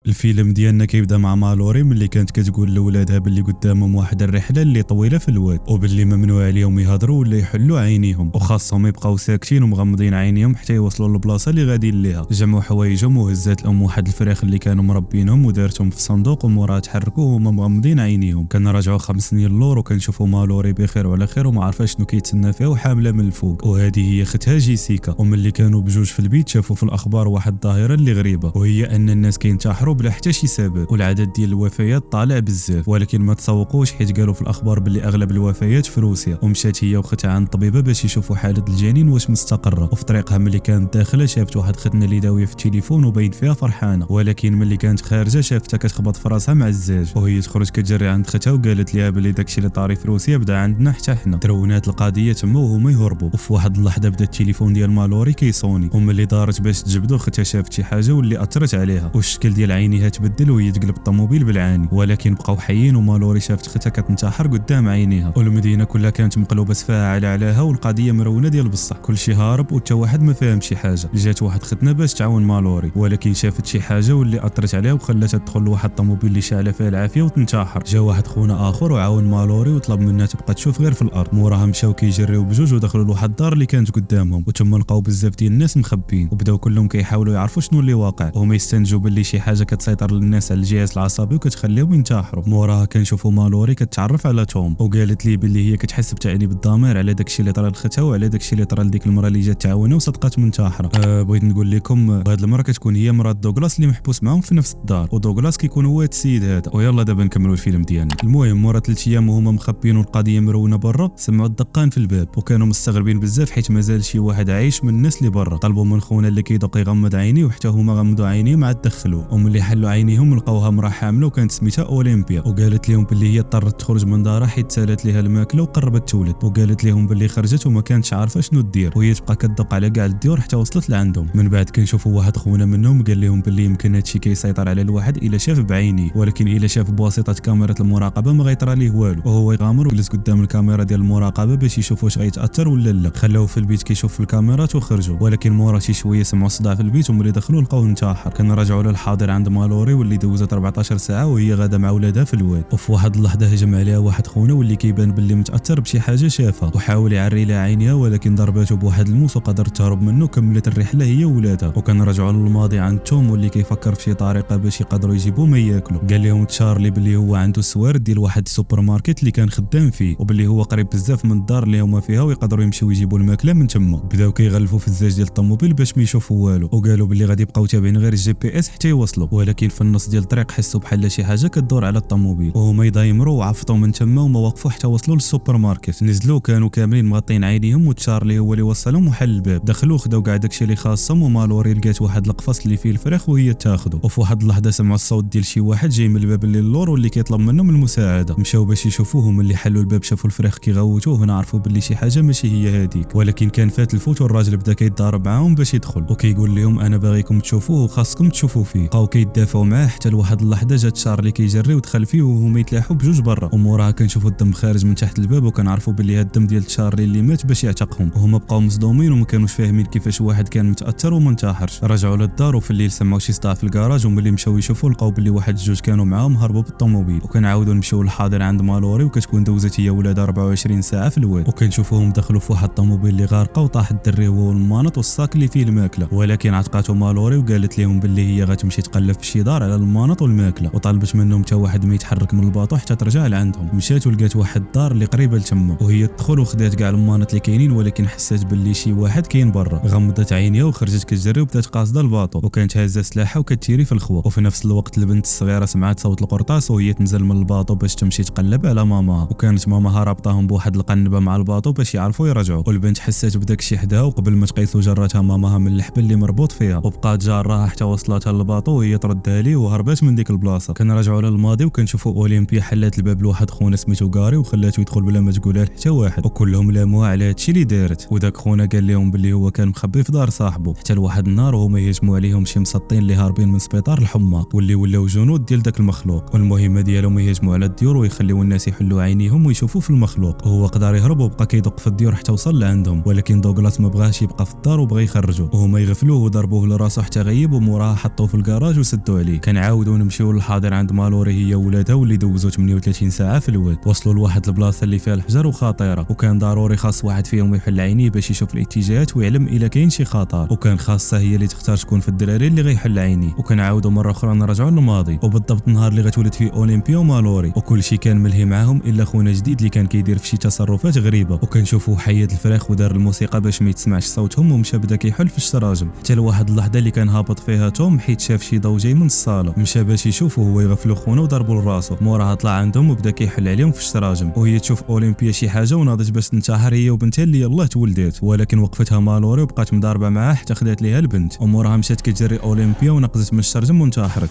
الفيلم ديالنا كيبدا مع مالوري ملي كانت كتقول لولادها باللي قدامهم واحد الرحله اللي طويله في الواد وباللي ممنوع عليهم يهضروا ولا يحلوا عينيهم وخاصهم يبقاو ساكتين ومغمضين عينيهم حتى يوصلوا للبلاصه اللي غاديين ليها. جمعوا حوايجهم وهزات الام واحد الفراخ اللي كانوا مربينهم ودارتهم في صندوق وموراها تحركوا وهما مغمضين عينيهم. كنرجعوا 5 سنين للور وكنشوفوا مالوري بخير وعلى خير وما عارفه شنو كيتسنى فيها وحامله من الفوق، وهذه هي اختها جيسيكا. وملي كانوا بجوج في البيت شافوا في الاخبار واحد الظاهره اللي غريبه، وهي ان الناس كينتحروا بلا حتى شي سبب، والعدد ديال الوفيات طالع بزاف، ولكن ما تسوقوش حيت قالوا في الاخبار باللي اغلب الوفيات في روسيا. ومشات هي وختها عند الطبيبه باش يشوفوا حاله الجنين واش مستقره، وفي طريقها ملي كانت داخله شافت واحد ختنا اللي داويه في التليفون وباين فيها فرحانه، ولكن ملي كانت خارجه شافتها كتخبط في راسها مع الزاج، وهي تخرج كتجري عند ختها وقالت لها باللي داكشي اللي طاري في روسيا بدا عندنا حتى حنا. ترونات القضيه تما وهما يهربوا، وفي واحد اللحظه بدا التليفون ديال مالوري كيصوني، وملي دارت باش تجبدو ختها شافت شي حاجه واللي اثرت عليها والشكل ديال عينيها تبدل وهي تقلب الطوموبيل بالعاني، ولكن بقاو حيين ومالوري شافت ختها كتنتحر قدام عينيها، والمدينه كلها كانت مقلوبه سفاها على علاها والقضيه مرونه ديال بصح. كلشي هارب وتا واحد ما فاهم شي حاجه. جات واحد ختنا باش تعاون مالوري، ولكن شافت شي حاجه واللي اثرت عليها وخلاتها تدخل لواحد الطوموبيل اللي شاعله فيها العافيه وتنتحر. جا واحد خونا اخر وعاون مالوري وطلب منها تبقى تشوف غير في الارض. موراها مشاو كيجريو بجوج ودخلوا لواحد الدار اللي كانت قدامهم، وتما لقاو بزاف ديال الناس مخبين وبداو كلهم كيحاولوا يعرفوا شنو اللي واقع، وهما يستنتجوا باللي شي حاجه كتسيطر للناس على الجهاز العصبي وكتخليهم ينتحروا. موراها كنشوفوا مالوري كتعرف على توم وقالت لي باللي هي كتحس بتأنيب الضمير على داكشي اللي طرا لختها وعلى داكشي اللي طرا لديك المراه اللي جات تعاونها وصدقات منتحره. بغيت نقول لكم هاد المره كتكون هي مرات دوغلاس اللي محبوس معاهم في نفس الدار، ودوغلاس كيكون هو السيد هذا. ويلا دابا نكملوا الفيلم ديالنا. المهم مورا 3 ايام وهما مخبين والقضيه مرونه برا سمعوا الدقان في الباب، وكانوا مستغربين بزاف حيت مازال شي واحد عايش من الناس اللي برا. طلبوا من خونا اللي كيدق يغمض عينيه وحتى هما غمضوا عينيهم عاد دخلوه، وملي حلوا عينيهم لقاوها مراه حامله وكانت سميتها اولمبيا، وقالت لهم باللي هي اضطرت تخرج من دارها حيت سالت ليها الماكله وقربت تولد، وقالت لهم باللي خرجت وما كانتش عارفه شنو دير وهي تبقى كتدق على كاع الديور حتى وصلت لعندهم. من بعد كنشوفوا واحد خونا منهم قال لهم باللي يمكن هادشي كيسيطر على الواحد الا شاف بعينيه، ولكن الا شاف بواسطه كاميرا المراقبه ما غيطرى ليه والو، وهو يغامر وجلس قدام الكاميرا ديال المراقبه باش يشوف واش غيتاثر ولا لا. خلاوه في البيت كيشوف في الكاميرات وخرجوا، ولكن مورا شي شويه سمعوا صداع في البيت وملي دخلوا لقاوه انتحر. كنرجعوا للحاضر عند مالوري واللي دوزت 14 ساعه وهي غاده مع ولادها في الواد، وفي واحد اللحظه هجم عليها واحد خونا واللي كيبان باللي متاثر بشي حاجه شافها وحاول يعري لها عينيها، ولكن ضربته بواحد الموس وقدرت تهرب منه. كملت الرحله هي وولادها. وكنرجعوا للماضي عند توم واللي كيفكر في شي طريقه باش يقدروا يجيبوا ما ياكلوا. قال لهم تشارلي باللي هو عنده سوارد ديال واحد السوبر ماركت اللي كان خدام فيه وباللي هو قريب بزاف من الدار اللي هما فيها ويقدروا يمشيو يجيبوا الماكله من تما. بداو كيغلفوا في الزاج ديال الطوموبيل باش ما يشوفوا والو، وقالوا باللي غادي يبقاو تابعين غير الجي بي اس حتى يوصلوا، ولكن في النص ديال الطريق حسوا بحال شي حاجه كدور على الطوموبيل وهما يضايمروا وعفطوا من تما وما وقفوا حتى وصلوا للسوبر ماركت. نزلوا كانوا كاملين مغطين عينيهم وتشارلي هو اللي وصلهم وحل الباب. دخلوا خداو كاع داكشي اللي خاصهم ومالوري لقات واحد القفص اللي فيه الفراخ وهي تاخذه، وفي واحد اللحظه سمعوا الصوت ديال شي واحد جاي من الباب اللي اللور واللي كيطلب منهم المساعده. مشاو باش يشوفوهم اللي حلوا الباب شافوا الفراخ كيغوتوا، وهنا عرفوا باللي شي حاجه ماشي هي هذيك، ولكن كان فات الفوت والراجل بدا كيتضارب معاهم باش يدخل وكيقول لهم انا باغيكم تشوفوه وخاصكم تشوفوا فيه. بقاو كيدافعوا معاه حتى لواحد اللحظه جات شارلي كيجري ودخل فيه وهما يتلاحوا بجوج برا، وموراها كنشوفوا الدم خارج من تحت الباب وكنعرفوا باللي هاد الدم ديال تشارلي اللي مات باش يعتقهم، وهما بقاو مصدومين وما كانوش فاهمين كيفاش واحد كان متاثر وما انتحرش. رجعوا للدار وفي الليل سمعوا شي صداع في الكراج، وملي مشاو يشوفوا لقاو باللي واحد الجوج كانوا معاهم هربوا بالطوموبيل. وكنعاودوا نمشيو للحاضر عند مالوري وكتكون دوزت هي ولادها 24 ساعه في الواد، وكنشوفوهم دخلوا في واحد الطوموبيل اللي غارقه وطاح الدري هو والمانط والصاك اللي فيه الماكله، ولكن عتقاتو مالوري وقالت لهم باللي هي غتمشي تقلب في شي دار على المانط والماكله، وطالبت منهم حتى واحد ما يتحرك من الباطو حتى ترجع لعندهم. مشات ولقات واحد الدار اللي قريبه لتما وهي تدخل وخدات كاع المانط اللي كاينين، ولكن حسات باللي شي واحد كاين برا. غمضت عينيها وخرجت كتجري وبدات قاصده الباطو، وكانت هازه سلاحها وكتيري في الخوا. وفي نفس الوقت البنت الصغيره سمعت صوت القرطاس وهي تنزل من الباطو باش تمشي تقلب على ماماها، وكانت ماماها رابطاهم بواحد القنبه مع الباطو باش يعرفوا يرجعوا. والبنت حسات بداك الشيء حداها وقبل ما تقيسوا جراتها ماماها من الحبل اللي مربوط فيها، وبقات جارها حتى وصلتها للباطو وهي تردها ليه وهربات من ديك البلاصه. كنرجعوا للماضي وكنشوفوا اولمبيا حلات الباب لواحد خونا سميتو غاري وخلاته يدخل بلا ما تقولها حتى واحد، وكلهم لاموها على هادشي اللي دارت. وداك خونا قال لهم باللي هو كان مخبي في دار صاحبه حتى لواحد النهار وهما يهجموا عليهم شي مسطين اللي هاربين من سبيطار الحماق واللي ولاو جنود ديال داك المخلوق، والمهمه ديالهم يهجموا على الديور ويخليو الناس يحلوا عينيهم ويشوفوا في المخلوق. وهو قدر يهرب وبقى كيدق في الديور حتى وصل لعندهم، ولكن دوغلاس ما بغاش يبقى في الدار وبغى يخرجوا، وهما يغفلوه وضربوه لراسو حتى غيب، وموراها حطوه في الكراج وسدوا يسدوا عليه. كنعاودوا نمشيو للحاضر عند مالوري هي ولادها واللي دوزوا 38 ساعه في الواد. وصلوا لواحد البلاصه اللي فيها الحجر وخطيره، وكان ضروري خاص واحد فيهم يحل عينيه باش يشوف الاتجاهات ويعلم الا كاين شي خطر، وكان خاصه هي اللي تختار شكون في الدراري اللي غيحل عينيه. وكنعاودوا مره اخرى نرجعوا للماضي، وبالضبط النهار اللي غتولد فيه اولمبيا ومالوري، وكل شي كان ملهي معاهم الا خونا جديد اللي كان كيدير في شي تصرفات غريبه. وكنشوفوا حيد الفراخ ودار الموسيقى باش ما يتسمعش صوتهم، ومشى بدا كيحل في الشراجم حتى لواحد اللحظه اللي كان هابط فيها توم حيت شاف شي ضو جاي من الصاله. مشى باش يشوف وهو يغفلوا خونا وضربوا لراسو. موراها طلع عندهم وبدا كيحل عليهم في الشراجم، وهي تشوف اولمبيا شي حاجه وناضت باش تنتحر هي وبنتها اللي يلاه تولدات، ولكن وقفتها مالوري وبقات مضاربه معاه حتى خدات ليها البنت. وموراها مشات كتجري اولمبيا ونقزت من الشرجم وانتحرت.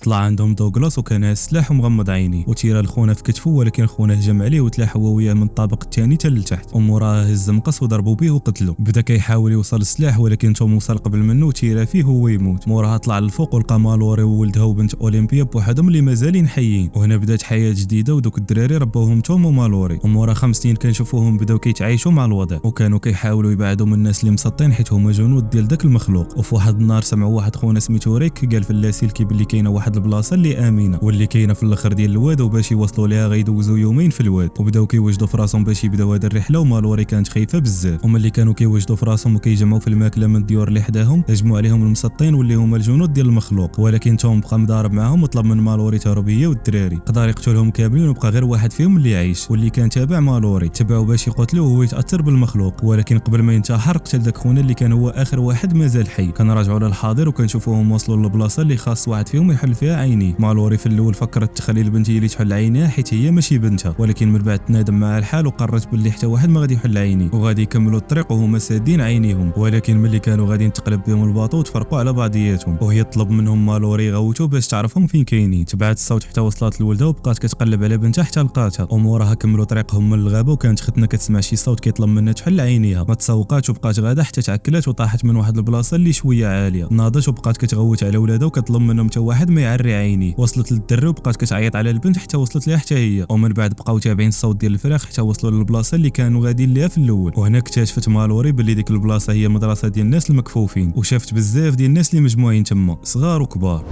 طلع عندهم دوغلاس وكان السلاح ومغمض عينيه، وتيرا لخونا في كتفه ولكن خونا هجم عليه وتلاح هو وياه من الطابق الثاني حتى لتحت. وموراه هز مقص وضربوا به وقتلوا. بدا كيحاول يوصل السلاح ولكن توم وصل قبل منه وتيرا فيه هو يموت. موراها طلع للفوق ولقى مالوري وولدها وبنت اولمبيا بوحدهم اللي مازالين حيين، وهنا بدات حياه جديده ودوك الدراري ربوهم توم ومالوري. ومورا 5 سنين كنشوفوهم بداو كيتعايشوا مع الوضع، وكانوا كيحاولوا يبعدوا من الناس اللي مسطين حيت هما جنود ديال داك المخلوق. وفي واحد النهار سمعوا واحد خونا سميتو ريك قال في اللاسلكي باللي كاينه واحد البلاصه اللي واللي كاينه في الاخر ديال الواد، وباش يوصلوا ليها غيدوزوا يومين في الواد. وبداو كيوجدوا في راسهم باش يبداو هذه الرحله، ومالوري كانت خايفه بزاف. وملي كانوا كيوجدوا في راسهم وكيجمعوا في الماكله من الديور اللي حداهم هجموا عليهم المسطين واللي هما الجنود ديال المخلوق، ولكن توم بقى مضارب معاهم وطلب من مالوري تهرب هي والدراري. قدر يقتلهم كاملين وبقى غير واحد فيهم اللي عايش واللي كان تابع مالوري. تبعوا باش يقتلوه وهو يتاثر بالمخلوق، ولكن قبل ما ينتحر قتل داك خونا اللي كان هو اخر واحد مازال حي. كنراجعوا للحاضر وكنشوفوهم وصلوا للبلاصه اللي خاص واحد فيهم يحل فيها عينيه. مالوري في الاول فكرت تخلي البنت هي اللي تحل عينيها حيت هي ماشي بنتها، ولكن من بعد تنادم مع الحال وقررت باللي حتى واحد ما غادي يحل عينيه، وغادي يكملوا الطريق وهما سادين عينيهم. ولكن ملي كانوا غاديين تقلب بهم الباطو تفرقوا على بعضياتهم، وهي طلب منهم مالوري يغوتوا باش تعرفهم فين كاينين. تبعت الصوت حتى وصلت لولدها وبقات كتقلب على بنتها حتى لقاتها. وموراها كملوا طريقهم من الغابه، وكانت ختنا كتسمع شي صوت كيطلب منها تحل عينيها. ما تسوقاتش وبقات غاده حتى تعكلات وطاحت من واحد البلاصه اللي شويه عاليه. ناضت وبقات كتغوت على ولادها وكتطلب منهم حتى واحد ما يعري عينيه. وصلت للدري وبقات كتعيط على البنت حتى وصلت ليها حتى هي. ومن بعد بقاو تابعين الصوت ديال الفراخ حتى وصلوا للبلاصه اللي كانوا غاديين ليها في الاول. وهنا اكتشفت مالوري باللي ديك البلاصه هي مدرسه ديال الناس المكفوفين، وشافت بزاف ديال الناس اللي مجموعين تما صغار وكبار.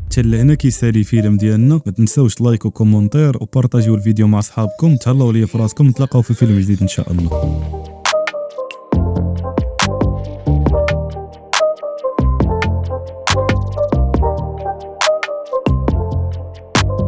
حتى لهنا كيسالي الفيلم ديالنا. ما تنساوش لايك وكومونتير وبارطاجيو الفيديو مع صحابكم. تهلاو ليا في راسكم، نتلاقاو في فيلم جديد ان شاء الله.